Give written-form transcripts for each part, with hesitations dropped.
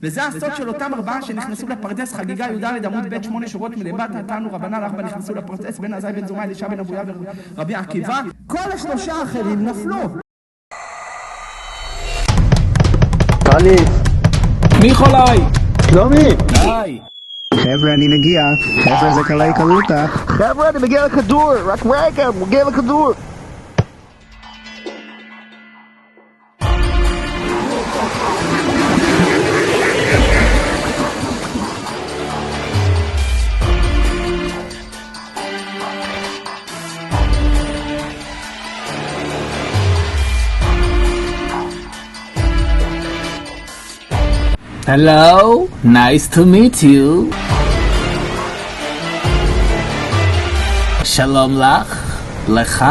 וזה הסוד של אותם 4 שנכנסו לפרדס, חגיגה י"ד עמוד ב' 8 שורות מלמטה, תנו רבנן 4 נכנסו לפרדס, בן עזאי בן זומא אלישע בן אבויה ורבי עקיבא, כל 3 האחרים נפלו. אני ניקולאי! שלומי! די! חבר'ה, אני מגיע. חבר'ה, זה קלי קלוטה. חבר'ה, אני מגיע לכדור. רק רגע, מגיע לכדור. Hello, nice to meet you. שלום לך, לך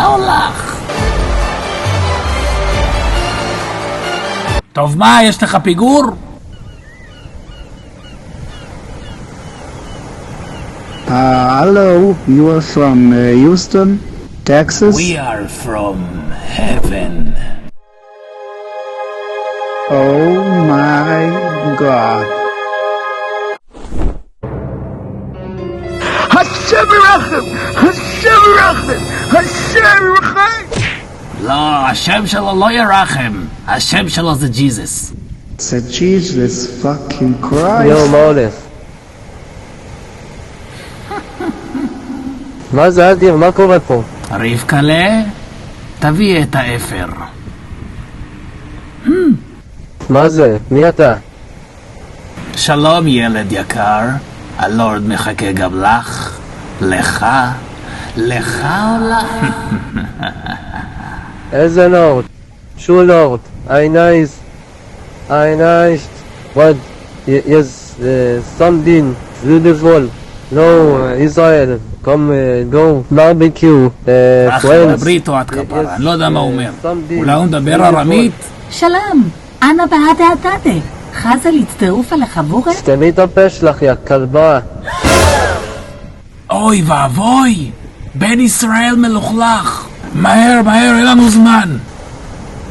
או לך? טוב, מה, יש לך פיגור? Hello, you are from Houston, Texas? We are from heaven. Oh my God. Hashem Yerachem! Hashem Yerachem! Hashem Yerachem! לא, השם שלו לא ירחם. השם שלו זה ג'יזוס. זה Jesus fucking Christ. יו, מה הולך? מה זה אדיר? מה קורה פה? רבקלה, תביא את האפר. מה זה? מי אתה? שלום ילד יקר, הלורד מחכה גם לך, לך או לך? איזה לורד? שו לורד? I nice. What? Yes, something beautiful. No, Israel. Come, go, barbecue. אחלה בריטו עד כפרה, אני לא יודע מה הוא אומר. אולי הוא מדבר ארמית? שלום, אנה בהדה הדדה. חזה להצטרוף על החבורה? סתמי את הפה שלך, יא כלבה. אוי ואבוי, בן ישראל מלוכלך. מהר, אין לנו זמן.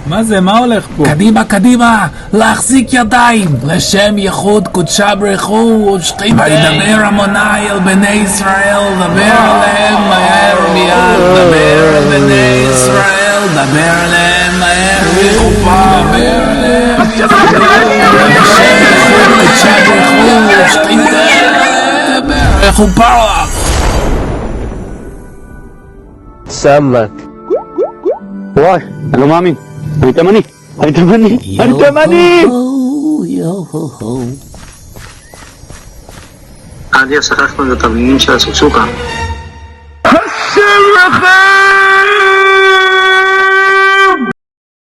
מה זה? מה הולך פה? קדימה, להחזיק ידיים, לשם ייחוד קודשה ברכו ושכינה. וידבר עמוני אל בני ישראל, דבר עליהם מהר מיד, דבר אל בני ישראל, דבר עליהם מהר מחופה, דבר עליהם לשם ייחוד קודשה ברכו ושכינה, דבר מחופה. סמק. וואי, אני לא מאמין. אני תימני! אדיר, שכחנו את התבלינים של הסוכסוקה. השם לכם!